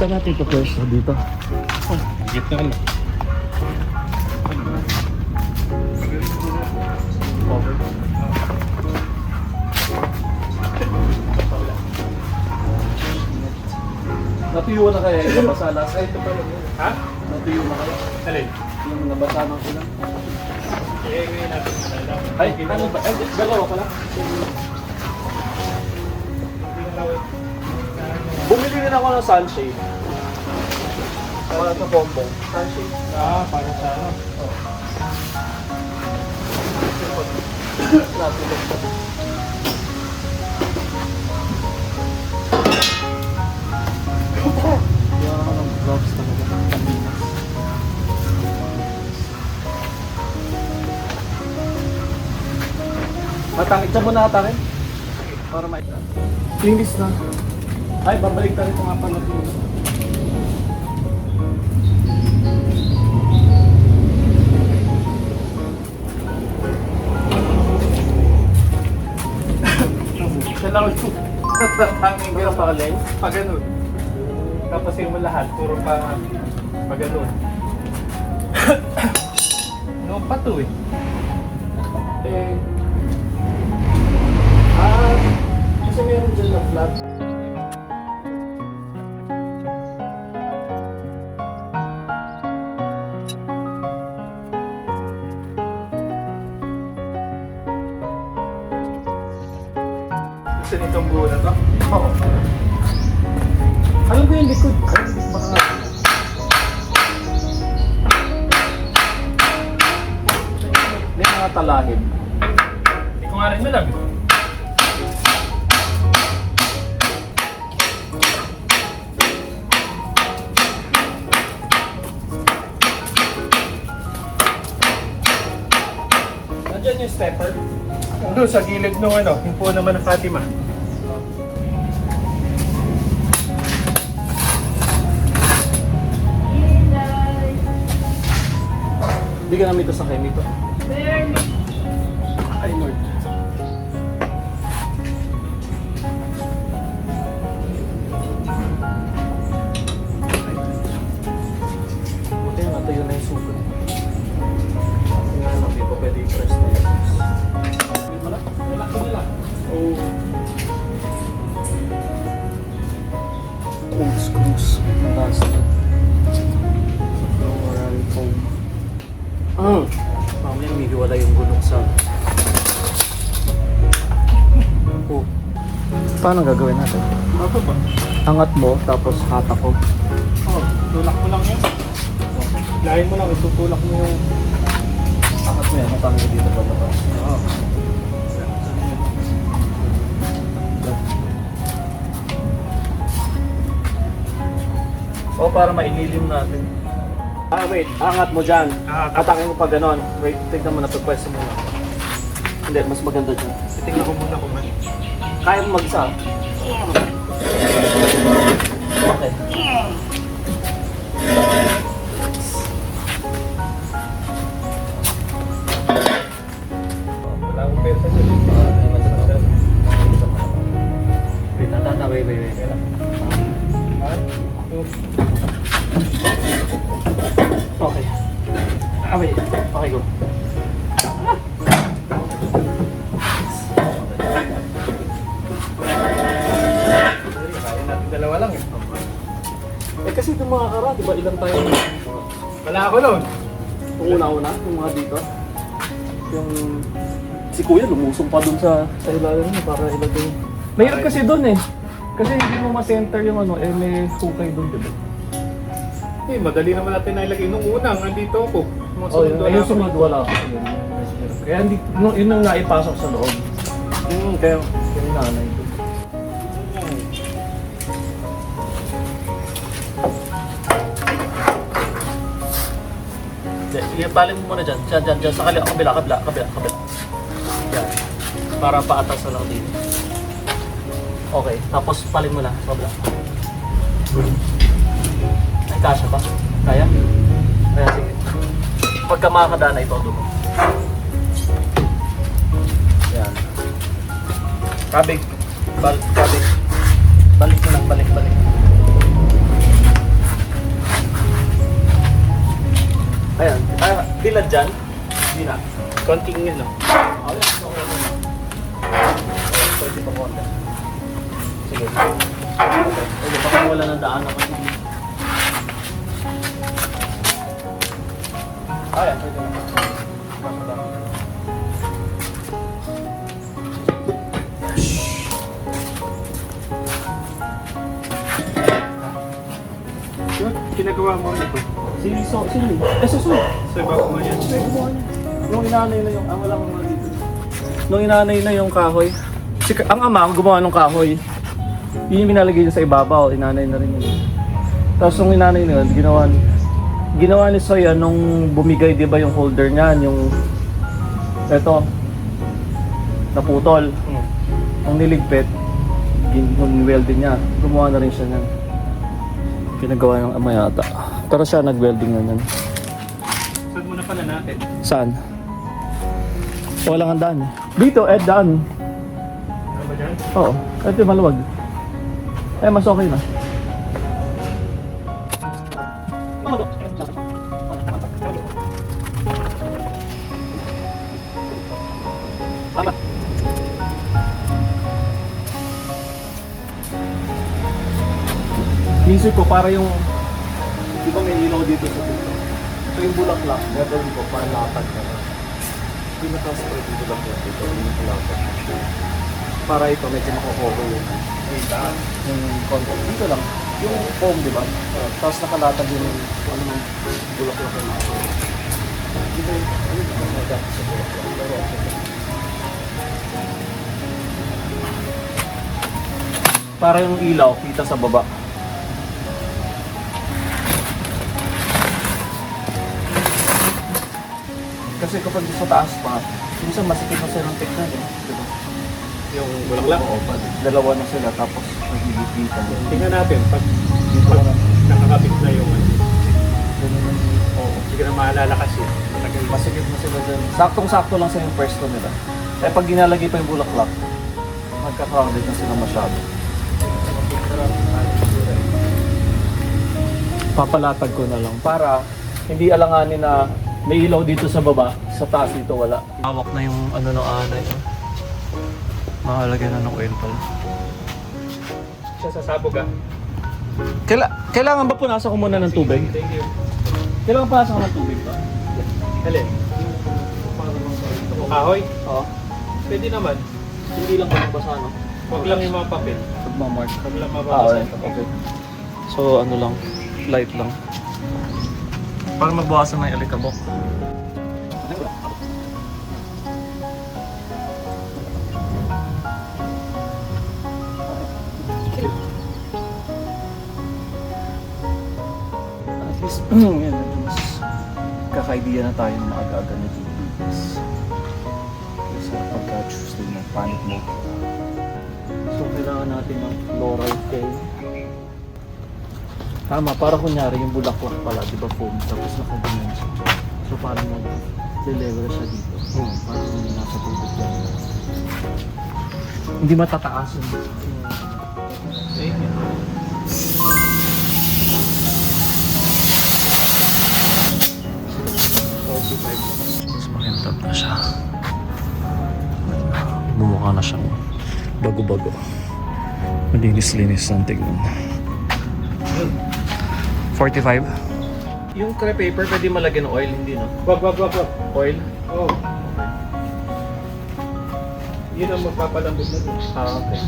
Saan natin ito pwesto dito? Oh, git na lang. Cover. Natuyo na kaya yung nabasa last night? Ito pala yun. Ha? Natuyo na kaya? Alin? Yung nabasa ng ulan. Ngayon natin malalaman. Ay, ano ba? Ay, dalawa pala. Bumili din ako ng sunshade. Para sa combo. Sunshade. Para sa ano? Kaya ako ng gloves talaga. Matangit siya muna atangin. Para may... Linis na. Ay, babalik tayo ito nga pala ito. Siya lang ito. Tanging ko yung paka-lens. Pag ganun. Tapos yung lahat, puro pa ganun. No, pato eh. Kasi meron dyan na flat. Gusto nitong buo na to? Oo. Alam ko yung likod. Ay, baka... May mga talahib. Hindi ko nga rin alam. Nandiyan yung stepper. Doon sa gilid nung ano, yung po naman ng Fatima. Hindi ka namin ito sa Kemito. Ay, Lord. Buti na natuyo na yung suko. Kasi nga lang, di pa pwede i-press na yun. Hindi mo na? Relax mo nila. Oh. Old screws. Mataas na. Floral foam. Mamaya umihiwala yung gulong sa... Oh. Paano gagawin natin? Ako ba? Angat mo, tapos hatak ko. Oh, tulak mo lang yun. Lahin mo lang, itutulak mo yung... Angat mo yan, hatang mo dito pa ba? Oo. O, para maililim natin. Wait, angat mo dyan. Atakin mo pa ganon. Wait, tignan mo na, pagpwesto mo na. Hindi, mas maganda dyan. Tingnan ko muna kung ano. Kaya mo mag-isa. Okay. Wala akong pera sa dito. Wait, natata, wait. Okay. Wait. Okay, go. Kaya natin dalawa lang eh. Kasi itong mga kara, di ba ilang tayo? Wala ako nun. Yung una-una, yung mga dito. Yung... Si Kuya lumusong pa dun sa ilalim niya para ilagay. Mahirap kasi dun eh. Kasi hindi mo ma-center yung ano, may hukay dun, di ba? Eh, madali naman natin nailagay. Nung unang, andito ako. Ayun, sunod wala ako. Kaya hindi, yun ang naipasok sa loob. Kaya yung nanay ko. Sige, paling mo muna dyan. Dyan, sa kabila. Yan. Para paatas na lang dito. Okay, tapos paling mo lang sa kabila. Ay, kasya pa? Kaya? Kaya sige. Pagka makakadana ito, dulo. Yan. Kabig. Kabig. Balik mo lang, balik. Ayan. Bilad dyan. Hindi na. Konting yun, no? Ayan. Okay na. Pwede pa konti. Sige. Okay, baka wala ng daan ako. Ayan, pwede na. Ginagawa mo ito. Sili. Susunod. Sa iba ko yan. Nung inanay na yung, wala akong mga dito. Nung inanay na yung kahoy, ang ama gumawa ng kahoy. Yun yung binalagay niya sa ibabaw, inanay na rin yun. Tapos nung inanay na yun, ginawa ni Soya nung bumigay, di ba yung holder niyan, yung, eto, naputol. Nung niligpit, welding niya, gumawa na rin siya niyan. Pinagawa ng ama yata. Pero siya nag-welding na yan. Saan muna pala natin? Saan? Walang ang daan eh. Dito, daan. Ano ba dyan? Oo, ito yung maluwag. Mas okay na. Nisip ko para yung, di ba may ilaw dito sa dito? Ito yung bulaklak, gagawin ko para lapad ka na. Pinaka-spread yung bulaklak dito, yung lapad. Para ito medyo makukover yung contact. Dito lang, yung foam, di ba? Tapos nakalatag yung ano ng bulaklak yung lapad. Dito yung, ano yung nakalatag sa bulaklak. Pero okay. Para yung ilaw, kita sa baba. Kasi kapag sa taas pa, minsan masikip na sila ng tignan eh. Diba? Yung bulaklak? Oo, dalawa na sila tapos nagbibitan. Tingnan natin, pag Dito na lang. nakakabit na yung ano. Ganun yung, oo. Hindi ko na maalala kasi. Matagal mas. Masikip na sila dyan. Saktong-sakto lang sa yung pwesto nila. Eh pag ginalagay pa yung bulaklak, magka-crowded na sila masyado. Papalatag ko na lang para hindi alanganin na may ilaw dito sa baba, sa taas dito wala. Hawak na yung ano ng anay. Makalagyan na ng oil pala. Siya sasabog ah. Kailangan ba punasan ko muna ng tubig? Thank you. Kailangan punasan ko ng tubig ba? Alin? Kahoy? Oo. Pwede naman. Hindi lang kung basa, no? Huwag lang yung mga papel. Pagmamark. Huwag lang Okay. mababasa. Okay. So ano lang, light lang. Para magbawasan ng alikabok. At least, yan, mas kaka-idea na tayo ng maaga-aga na business. Kaysa pagka-Tuesday ng panic mode. So kailangan natin ng floral cane. Tama, para kunyari yung bulaklak pala, di ba foam, tapos nakaganyan siya. So parang mag-deliver siya dito. Parang hindi nasa tubig yan. Hindi matataas yung Thank you. Mas makintab na siya. Bumukha na siyang bago-bago. Malinis-linis ang tignan. 45? Yung crepe paper, pwede malagyan ng oil, hindi no? Wag. Oil? Oh. Yun ang magpapalambot na dun. Okay.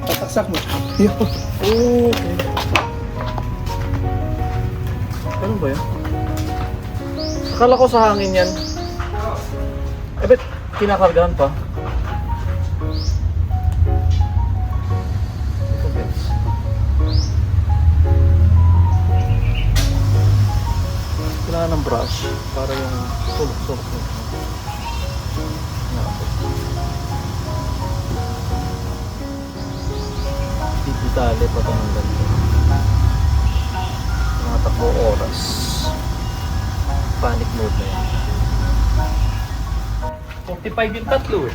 Tataksak mo. Okay. Ano ba yan? Akala ko sa hangin yan. Eh, ba't kinakargahan pa? Ito, guys. Kailangan ng brush para yung sulok-sulok. Titali pa ito ng ganito. Mga 3 oras. Panic mode na yan. 45 yung tatlo eh.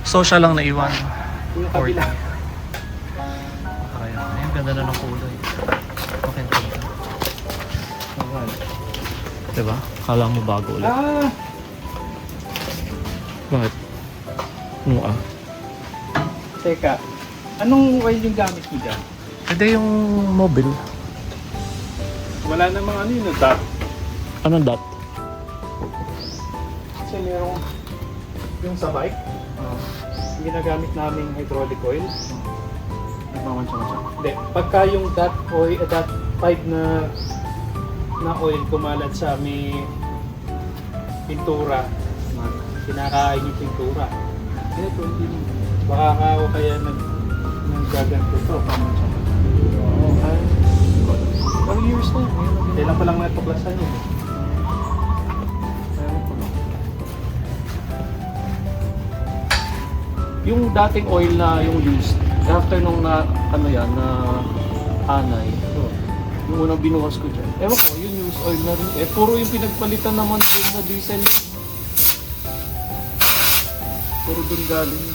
So siya lang naiwan. Yung kabila. Ayan, ganda na ng kulay. Diba? Kala mo bago ulit. Ah! Bakit? Ano Teka. Anong oil yung gamit mo dyan? Hindi yung mobile. Wala namang ano yun, dot. Anong dot? Kasi merong yung sa bike, yung ginagamit namin hydraulic oil. Nagmamansya-mansya. Hindi, pagka yung dot oil, dot 5 na oil kumalat sa may pintura, kinakain yung pintura. Ito, hindi mo. Baka ako kaya naggaganto ito. Oo, Ilang years na yun. kailan ko lang natuklasan yun. Yung dating oil na yung used, after nung na, ano yan, na anay, yung unang binuhas ko dyan. Ewan ko, yung used oil na rin. Eh, puro yung pinagpalitan naman dun sa diesel. Puro dun galing.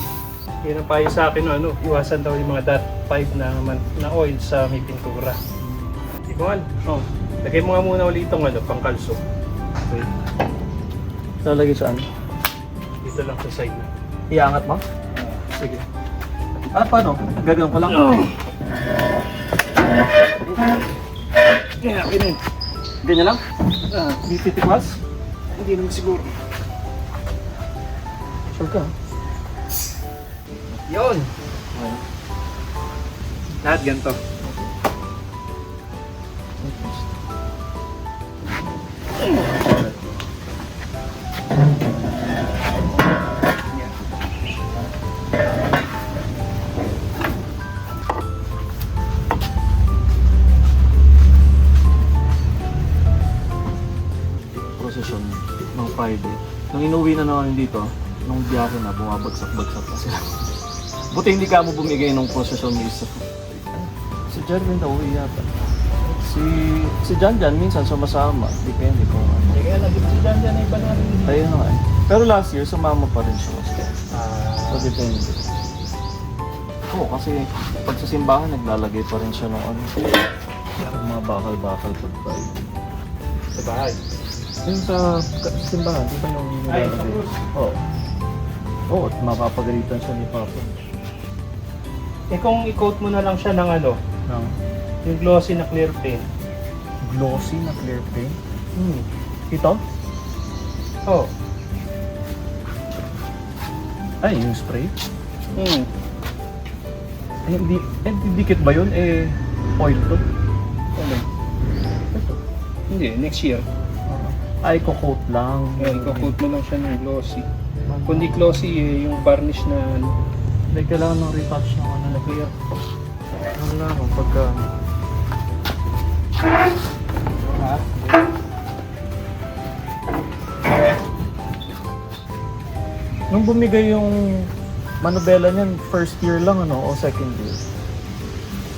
Yan ang payo sa akin, ano, iwasan daw yung mga dot 5 na oil sa may pintura. Di ko alam. Oh. Lagay mo nga muna ulit itong ano, pangkalso. Okay. Lalagay saan? Dito lang sa side na. Iangat mo? Sige. Ah, paano? Gagawin ko lang. Kaya, ganun. Ganyan lang? Di titikwas? Hindi naman siguro. Sure ka? Yun! Lahat ganito. Procession ng Friday. Nung inuwi na naman dito, nung biyahe na, bumabagsak-bagsak na sila. Buti hindi ka mo bumigay ng procession ni isa. Si Jerwin daw uwi yata. Si Jan minsan sumasama. Depende kung ano. Kaya lagi si Jan na iba na rin. Ayun nga eh. Pero last year, sumama pa rin siya. So depende. Oo, kasi pag sa simbahan, naglalagay pa rin siya ng ano. Yung mga bakal-bakal pag Sa bahay. yung sa simbahan, di ba yung Ay, nilalagay? Oo. Oo, at mapapagalitan siya ni Papa. Eh kung i-coat mo na lang siya ng ano, Ng yung glossy na clear paint. glossy na clear paint. Ito? Oh. Ay, yung spray? Hmm. Eh, hindi dikit ba yun? Eh, oil to? Ano? Ito. Hindi, next year. Ay, coat lang. I-coat mo lang siya ng glossy. Kung di glossy, yung varnish na ano. May kailangan ng retouch ng ano na clear. Ano lang, pagka... Ha? Nung bumigay yung manobela niyan, first year lang ano, o second year?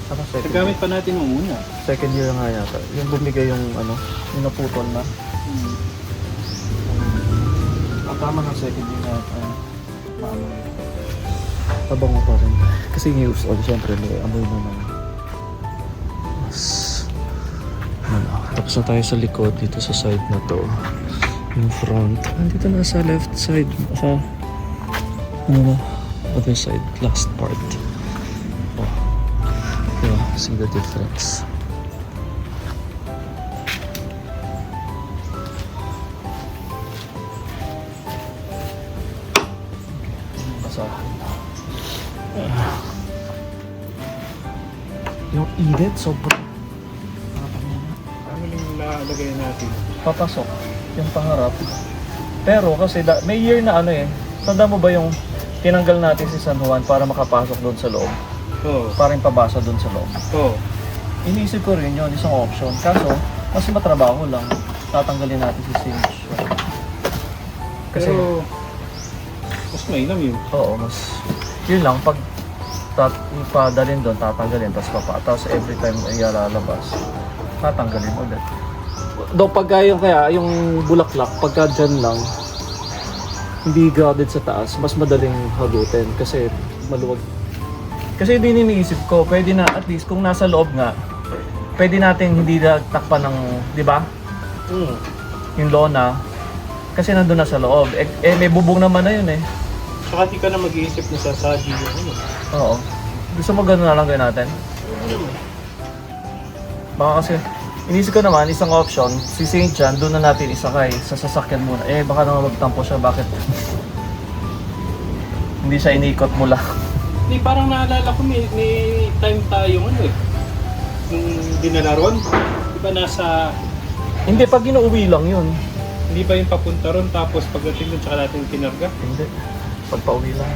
Ano second year? Nagamit pa natin mo muna. Second year nga yata. Yung bumigay yung ano, yung naputol na. Tama ng second year na maano. Tabango pa rin. Kasi yung used oil, syempre may amoy na naman. Mas... Ano, tapos na tayo sa likod dito sa side na to. Yung front. Andito na sa left side. Sa... Ano na? Other side. Last part. Oh. Yeah, see the difference. Basahan na. Yung init, sobrang... Ano yung nalagay natin? Papasok yung pangarap. Pero kasi may year na ano eh. Tanda mo ba yung tinanggal natin si San Juan para makapasok doon sa loob? Oo. Para yung pabasa doon sa loob. Oo. Iniisip ko rin yun, isang option. Kaso, mas matrabaho lang. Tatanggalin natin si Sage. Kasi, Pero, mas mainam yun. oo, mas... Yun lang, pag ipadalin doon, tatanggalin, tapos every time ay lalabas, tatanggalin ulit. Do pagka yung yung bulaklak, pagka dyan lang, hindi grounded sa taas, mas madaling hagutin kasi maluwag. Kasi din iniisip ko, pwede na at least kung nasa loob nga, pwede natin hindi takpan ng, di ba? yung lona. Kasi nandun na sa loob. May bubong naman na yun eh. Saka di ka na mag-iisip na sasagi yung ano. Oo. Gusto mo gano'n na lang gawin natin? Baka kasi, inisip ko naman, isang option, si St. John, doon na natin isakay sa sasakyan muna. Baka naman magtampo siya, bakit? Hindi siya inikot mula. Hindi, parang naalala ko may time tayong ano eh. Nung dinala ron. Di ba nasa... Hindi, pag inuuwi lang yun. Hindi ba yung papunta ron tapos pagdating doon tsaka natin kinarga? Hindi. Pag pauwi lang.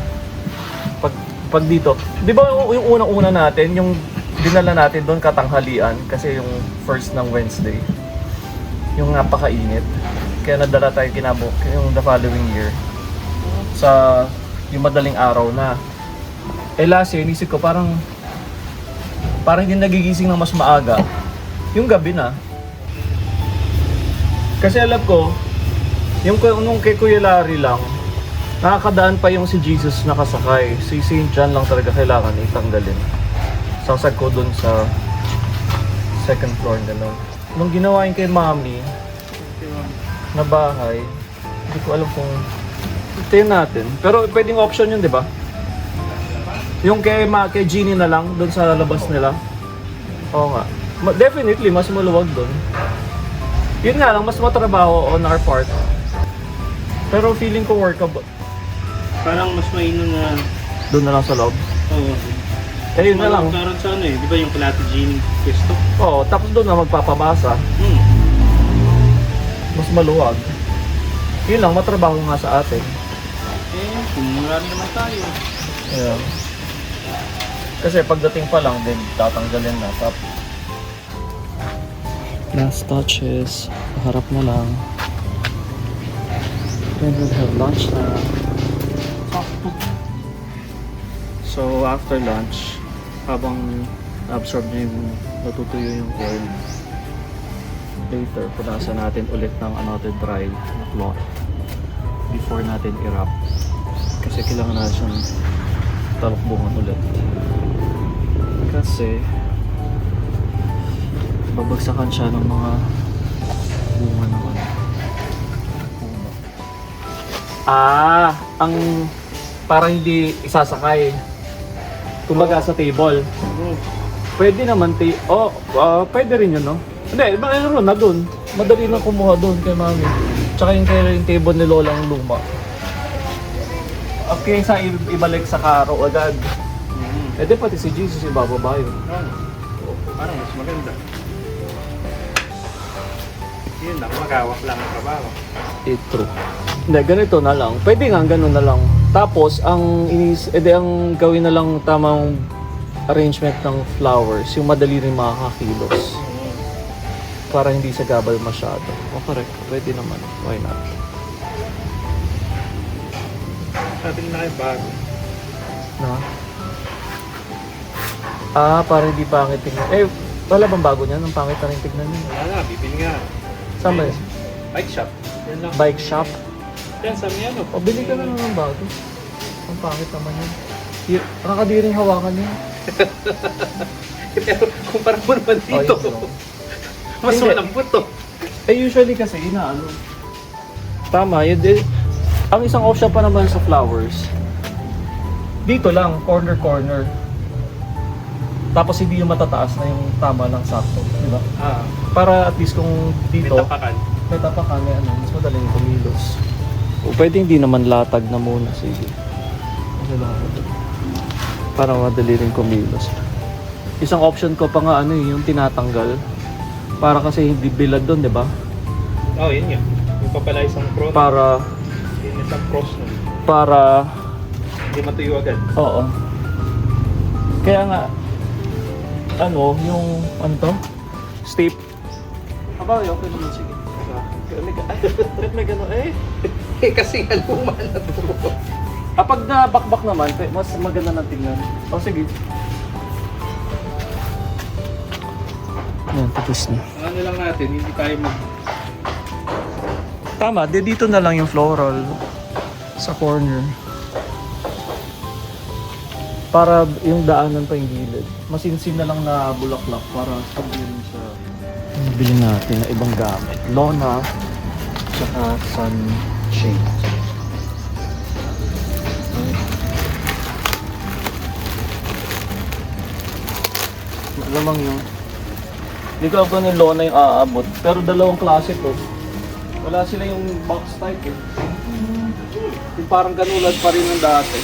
Pag dito. Di ba yung unang-una natin, yung dinala natin doon katanghalian, kasi yung first ng Wednesday, yung napakainit. Kaya nadala tayo kinabok yung the following year. Sa yung madaling araw na. Last year, inisip ko parang hindi nagigising ng mas maaga. Yung gabi na. Kasi alam ko, yung nung kay Kuya Larry lang, nakakadaan pa yung si Jesus nakasakay. Si St. John lang talaga kailangan itanggalin. Sasag ko dun sa second floor nila. Nung ginawa yun kay Mami, na bahay, hindi ko alam kung itayin natin. Pero pwedeng option yun, di ba? Yung kay Jeannie na lang, dun sa labas nila. Oo nga. Definitely, mas maluwag dun. Yun nga lang, mas matrabaho on our part. Pero feeling ko workable. Parang mas mainam na... Doon na lang sa loob. Oo. Yun na lang. Karoon sa ano eh, di ba yung Pilate Genie pwesto? Oo, tapos doon na magpapabasa. Mas maluwag. Yun lang, matrabaho nga sa atin. Kung marami naman tayo. Yeah. Kasi pagdating pa lang, din tatanggalin na. Last touches. Harap na lang. Then we'll have lunch na. So after lunch, habang absorb na yung natutuyo yung oil, later punasan natin ulit ng another dry na cloth before natin i-wrap. Kasi kailangan na siyang talukbungan ulit. Kasi babagsakan siya ng mga bunga naman. Ang para hindi isasakay. Kumbaga sa table. Pwede naman pwede rin yun, no? Hindi, mayroon na dun. Madali na kumuha dun kay Mami. Tsaka yung table ni Lola ang luma. Okay, sa ibalik sa karo agad. Di pati si Jesus ibababa yun. Parang mas maganda. Yun lang, magawak lang ang trabaho. True. Hindi, ganito na lang. Pwede nga, ganun na lang. Tapos, ang gawin na lang tamang arrangement ng flowers, yung madali rin makakakilos. Para hindi sa gabal masyado. Correct. Pwede naman. Why not? Sabi na kayo bago. Na? Para hindi pangit tingnan. Wala bang bago niyan? Ang pangit na rin tignan niya. Wala nga, bibili nga. Saan ba yun? Bike shop. Yan lang. Bike shop? Yan, sa may ano. Bili ka na ng bago. Ang pangit naman yun. Nakakadiring hawakan yun. Pero kumpara mo naman dito. Mas Hindi. malambot to. Usually kasi inaano. Tama, yun din. Ang isang option pa naman sa flowers, dito lang, corner-corner. Tapos hindi yung matataas na yung tama lang sakto, di ba? Para at least kung dito, may tapakan, mas madaling kumilos. O pwede hindi naman latag na muna, sige. Okay lang ako dito. Para madali rin kumilos. Isang option ko pa nga yung tinatanggal. Para kasi hindi bilad doon, di ba? Yun nga. Yung pa pala isang cross. Yung isang cross nun. Para hindi matuyo agad. Oo. Kaya nga, yung, Step. Okay naman, sige. May gano'n, Kasi nga luma na to. Pag nabakbak naman, mas maganda na tingnan. Sige. Yan, tapos na. Ano lang natin, hindi tayo Tama, dito na lang yung floral sa corner. Para yung daanan pa yung gilid. Masinsin na lang na bulaklak para sabihin sa bili natin na ibang gamit. Lona, Tsaka sunshade. Malamang yung hindi ko ako ng lona yung aabot. Pero dalawang klase to. Wala sila yung box type eh. Yung parang ganulad pa rin ng dati.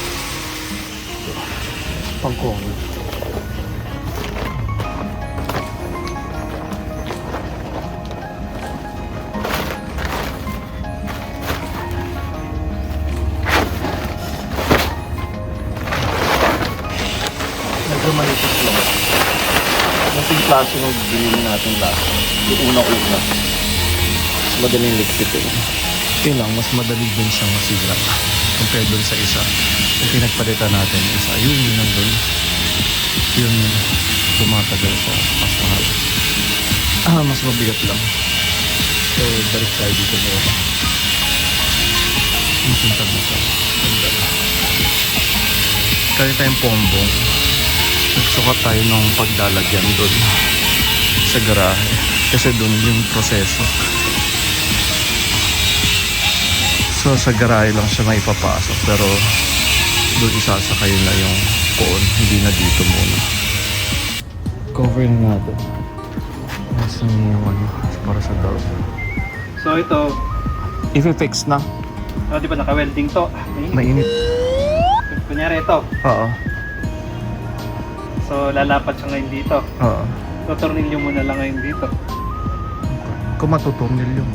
Pangkong. Medyo manipis lang. Yung klase ng binili natin last. Yung unang-una. Mas madaling ligpitin. Yun lang, mas madali din siyang masira. Compared dun sa isa. Yung pinagpalitan natin, isa. Yun nandun. Yun tumatagal siya. Mas mahal. Mas mabigat lang. So, balik tayo dito muna. Masintag na siya. Ganda. Kaya tayong pombong. Nagsukat tayo ng paglalagyan doon sa garahe kasi doon yung proseso. So sa garahe lang siya may papasok pero doon isasakay na yung phone, hindi na dito muna. Cover na natin. Nasa yung ano, para sa door. So ito, I-fix na. di ba naka-welding to? Mainit. Kunyari ito. Oo. So lalapat siya ngayon dito. Oo. Tutornilyo mo na lang ngayon dito. Kung matuturnil yun.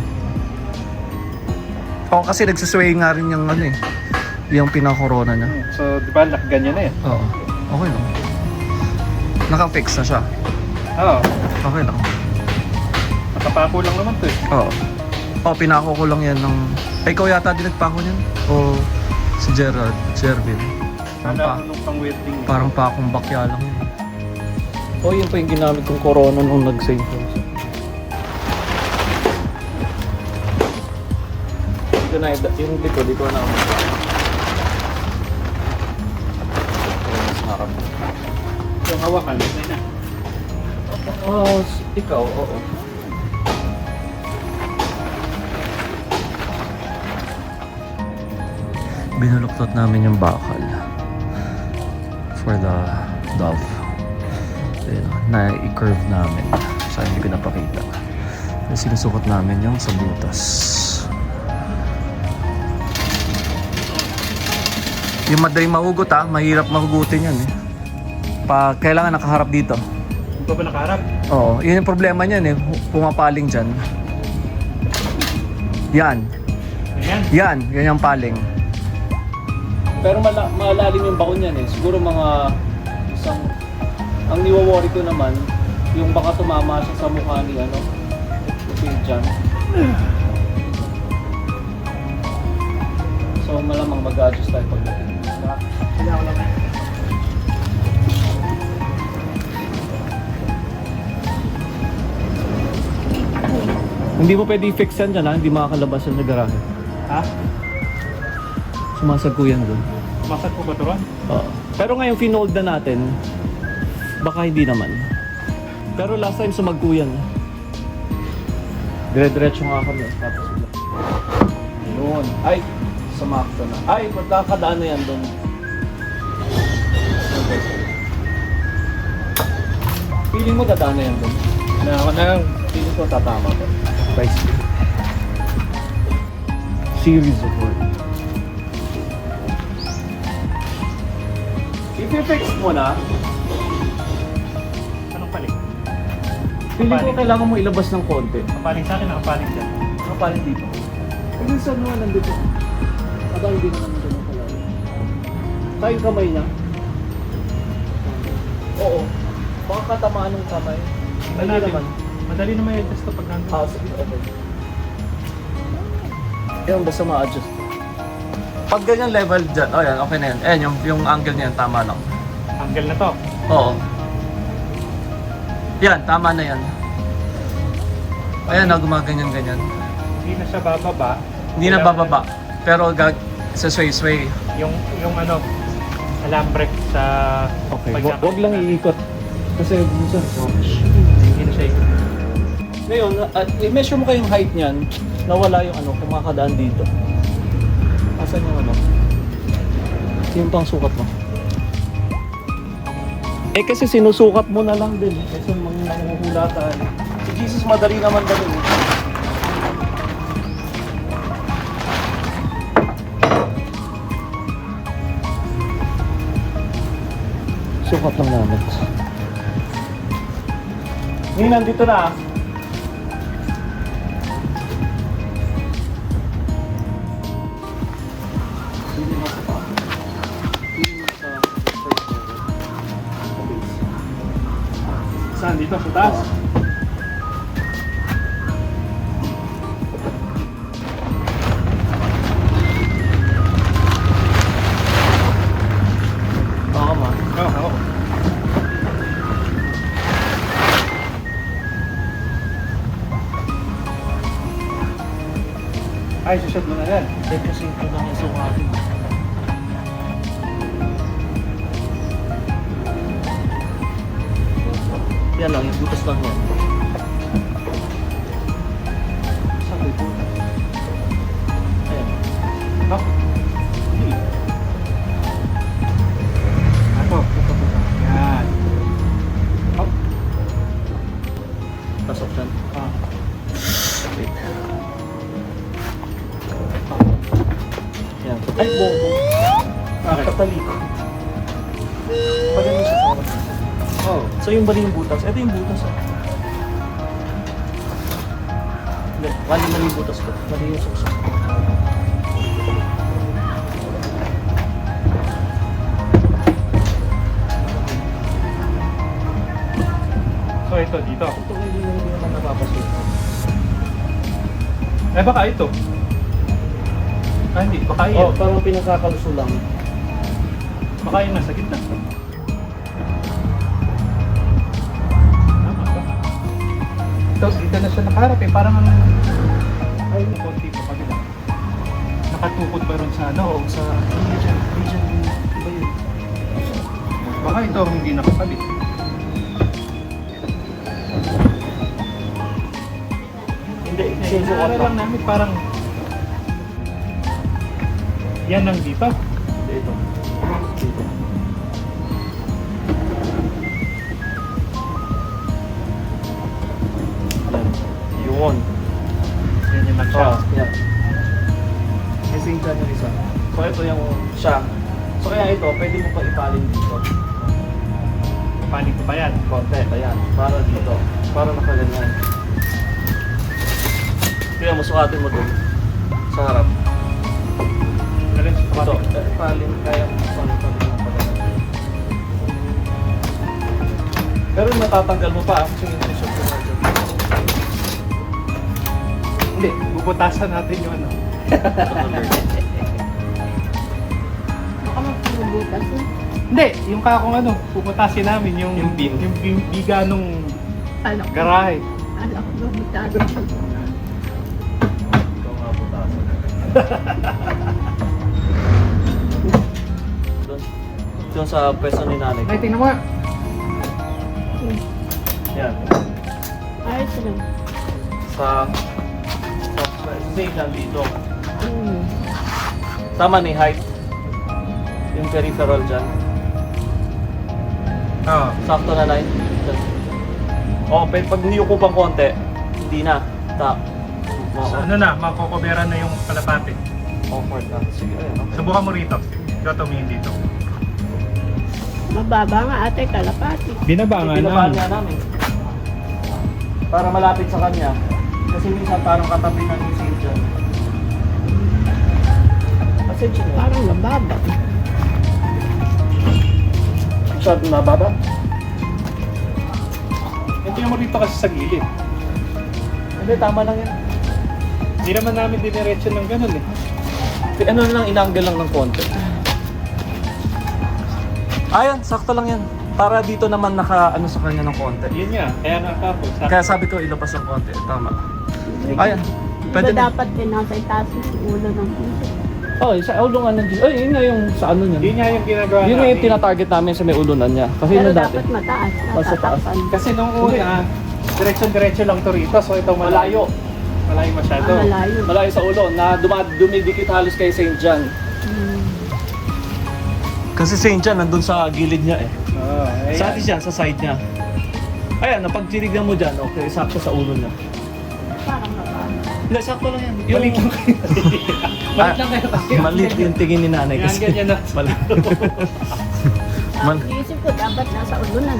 Oo, kasi nagsusway nga rin yung ano eh. Yung pinaka-corona niya. So di ba ganyan na yan? Oo. Okay lang. Naka-fix na siya. Oo. Okay lang. Nakapako lang naman to eh. Oo. Oo, pinako ko lang yan ng... Ay, ikaw yata din nagpako niyan? O si Gerald, Jervin. Wala nung pang welding. Parang pakong bakya lang yun. Oh, yun pa yung ginamit kong corona nung nag-save ko. Dito na, yung likod, dito na ako. Mas harap. Yung hawakan, okay na. Ikaw, oo. Binuluktot namin yung bakal for the dove. Ayun, na-i-curve namin. Saan hindi pinapakita. Kasi sinusukot namin yung sa butas. Yung madaling mahugot mahirap mahugutin yan eh. Kailangan nakaharap dito. Hindi ba nakaharap? Oo, yun yung problema niyan eh. Pumapaling dyan. Yan. Ayan. Yan yung paling. Pero malalim yung bakon yan eh. Siguro mga isang... Ang niwaworry ko naman, yung baka tumama siya sa mukha ni ano, si John. So malamang mag-adjust tayo pagdating. Kaya ako lang. Hindi mo pwede i-fix yan dyan hindi makakalabas yan sa garahe. Ha? Sumasag ko yan doon. Masag ko ba ito ba? Oo. Pero ngayon finold na natin, baka hindi naman. Pero last time sumagkuyan. Dire-diretso nga kami. Tapos yun. Ay, sumakto na. Ay, magkakadaan na yan doon. Feeling mo dadaan na yan doon. Feeling ko tatama ko. Price. Series of work. I-fix mo na. Feeling ko kailangan mo ilabas ng konti. Nakapaling sa akin, nakapaling dyan. Nakapaling dito. Ay, yung saan naman nandito? Aba, hindi naman nandito pala. Kaya yung kamay niya? Oo. Baka katamaan ng kamay. Ay, hindi naman. Madali naman i-adjust to pag nandun. Sige, okay. Yan, basta ma-adjust. Pag ganyan level dyan, yan, okay na yan. Ayan, yung angle niyan, tama lang. Angle na to. Oo. Yan, tama na yan. Ayan na, gumaganyan-ganyan. Hindi na siya bababa. Hindi na bababa. Pero sa sway-sway. Yung ano, alambre sa... Okay, wag lang iikot. Kasi minsan, Hindi na siya ikot. Ngayon, i-measure mo kayong height niyan, nawala yung ano, kumakadaan dito. Asan yung ano? Yung pang sukat mo. Eh kasi sinusukat mo na lang din. Kasi mga nanguhulatan. Si Jesus madali naman ganun. Sukat lang namin. Ngayon, nandito na. Saan? Dito sa taas? Oo, ma. Oo. Ay, susot mo na yan. Eh kasi ito lang yung sukatin. Yan lang, yung butas lang yan. Saan ko ito? Ayan. Hop. Hindi. Ako. Yan. Hop. Pasok dyan. Ah. Wait. Yan. Ay, bongo. Bakit? Katalikod. Pag ano siya sa oras. Oh. So yung bali yung butas. Ito yung butas ah. Hindi, mali yung butas ko. Mali yung suksok. So ito, dito. Ito hindi naman napapasok. Eh baka ito. Ah, hindi. Baka Oh, yan. parang pinasakaluso lang. Baka yung nasa gitna. Tama ba? Ito, dito na siya nakaharap eh. Parang ang... Ay, konti pa kabila. Nakatukod pa rin sa ano. Oo, sa region ba yun? Baka ito hindi nakasabit. Hindi, Sinusukat sinusukat lang lang. namin parang... Yan ang dito. Dito. Dito. Yan. Yun. Yan yung nag-siya. Oh, yan. Kasi yung dyan yung isa. So ito yung siya. So kaya ito, pwede mo pa ipalin dito. Panik pa yan. Konti, ayan. Para dito. Para nakaganyan. Kaya mo sukatin mo dun. Sa harap. Galing sa So, kapatid. ipalin kaya mo palin ng pagkakas. Pero natatanggal mo pa kasi yung resort ko na dyan. Hindi, bubutasan natin yung ano. Baka magpubutas eh. Hindi, yung kakong ano, puputasin namin yung Yung beam. biga nung Alak. garahe. Alak. Bumitago. Ikaw nga butasan. Doon sa pwesto ni nanay. Ay, tingnan mo. Yan. Ayos lang. Sa same lang dito. Hmm. Tama ni height. Yung peripheral dyan. Oo. Sakto na na yun. Oh, pag niyuko pang konti, hindi na. Ano na, makokoberan na yung kalapate. Awkward na. Sige, ayan. Okay. Subukan mo rito. Ikaw tumingin dito. Mababa nga ate, kalapati. Binabangan Pinabaan nga namin. Para malapit sa kanya. Kasi minsan parang katabi ng isip dyan. Pasensya na. Parang mababa. Masyadong nababa. Hindi mo rito kasi sa gilid. Hindi, tama lang yan. Hindi naman namin diniretso ng ganun eh. Ano na lang, inangle lang ng konti. Ayan, sakto lang yan. Para dito naman naka, sa kanya ng konti. Yun nga, kaya nakapos. Kaya sabi ko, ilabas ng konti. Tama. Ayan. Pwede Pwede na. dapat din nasa itaas yung ulo ng puso. Oh, sa ulungan ng Jesus. Ay, yun nga yung sa ano niya. Yun nga yung ginagawa Yun nga namin. yung tinatarget namin sa may ulunan niya. Kasi Pero yun dati. dapat mataas. Mas mataas. Natatakpan. Kasi nung una, Diretso lang to rito. So ito Malayo. Malayo masyado. Malayo. Malayo sa ulo na dumidikit halos kay St. John. Kasi St. John nandun sa gilid niya eh. Oh, ayan. Sa atin siya, sa side niya. Ayan, napag tinignan mo dyan, okay, sakto sa ulo niya. Parang mababa. Hindi, sakto lang yan. Maliit lang kayo kasi. Maliit lang kayo kasi. Maliit yung tingin ni nanay Yan, kasi. ganyan na. Isip ko dapat nasa ulunan.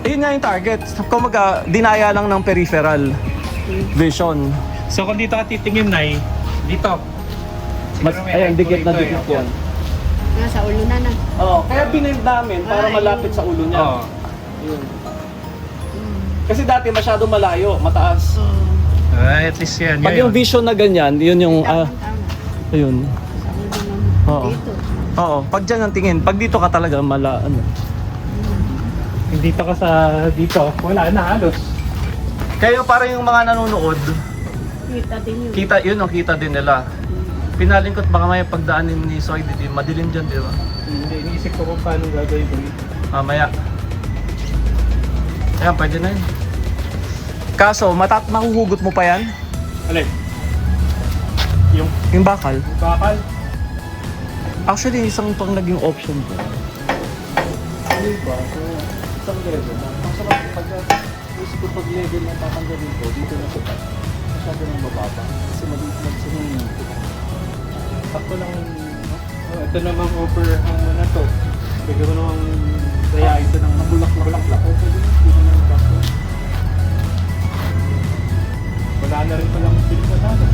Yun nga yung target. Kumaga, dinaya lang ng peripheral vision. So kung dito ka titingin, Nay, dito. Ayan, dikit na dikit yan. Nasa ulunan na. Oo, kaya binend namin para malapit sa ulo niya. Oo. Yun. Kasi dati masyado malayo, mataas. At least yan. Pag yung vision na ganyan, yun yung, Tama. ayun. Sa ulunan. Oo. Dito. Oo, pag dyan ang tingin, pag dito ka talaga ano. Dito ka sa dito, wala na halos. Kaya parang yung mga nanonood, Kita din yun. yun ang kita din nila. Pinalingkot baka may pagdaanin ni Soy, madilim dyan, di ba? Hindi, iniisip ko kung paano gagawin ko yun. Mamaya. Ayan, pwede na yun. Kaso, mahuhugot mo pa yan? Alin? Yung bakal? Bakal? Actually, isang pang naging option ko. Ano ba? Isang level na. Masarap pagka gusto ko pag level na tatanggalin ko, dito na siya. Masyado nang mababa. Kasi maliit lang siya ng Sakto lang. Ito namang overhang mo na to. Bigyan mo namang daya ito ng bulak-bulak. Okay, hindi na lang baso. Wala na rin palang film na tayo.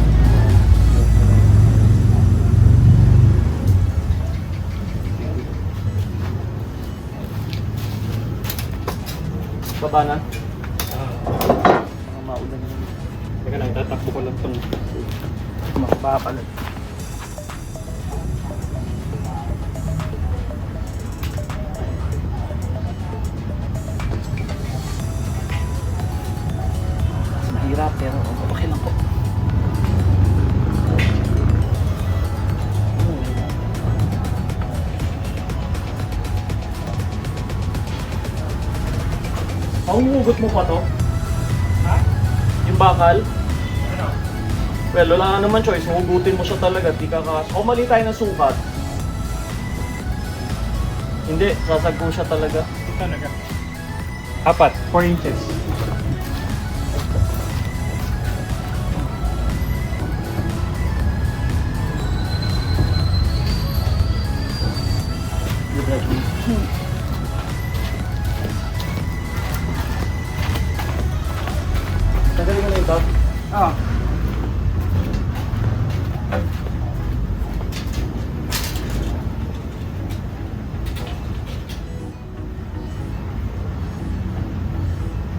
Baba na? Mga maulan na. Teka lang, tatakbo ko lang itong Makapapalag. Mahirap pero okay lang po. Hugot mo pa to? Ha? Yung bakal? Ano? Well, wala nga naman choice. Hugutin mo siya talaga. Di ka kas... Kung mali tayo ng sukat. Hindi, sasagpo siya talaga. Ito talaga. 4 inches. Tagalin mo na yung top. Ah.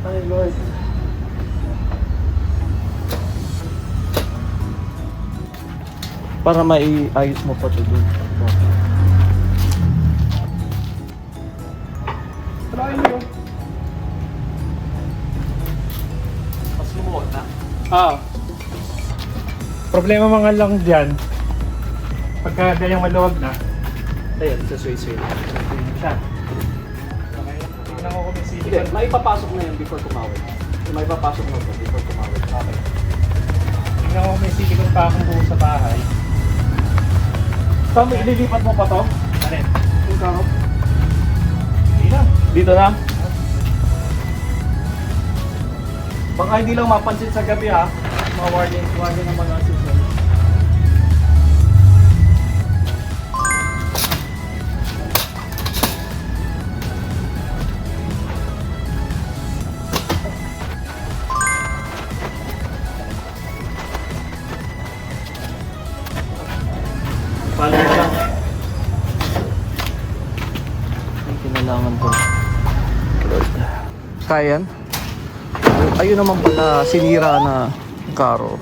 Ay, Lord. Para maiayos mo pa ito dun. Try mo yun. Mas lumuot na. Problema mga lang dyan. Pagka ganyang maluwag na, Ayan, sa sway-sway. tingin siya. Okay. Tingnan ko kung may Hindi, silicone. maipapasok na yan before tumawid. Maipapasok na ito before tumawid. Okay. Tingnan ko kung may silicone pa akong buo sa bahay. Tama, ililipat mo pa to? Alin? Yung karo? Hindi na. Dito na? Baka hindi lang mapansin sa gabi ha. Ma-warning ng mga system. Paano na lang? Ay, kinailangan ko. Kaya yan? Ayun naman pala, sinira na karo.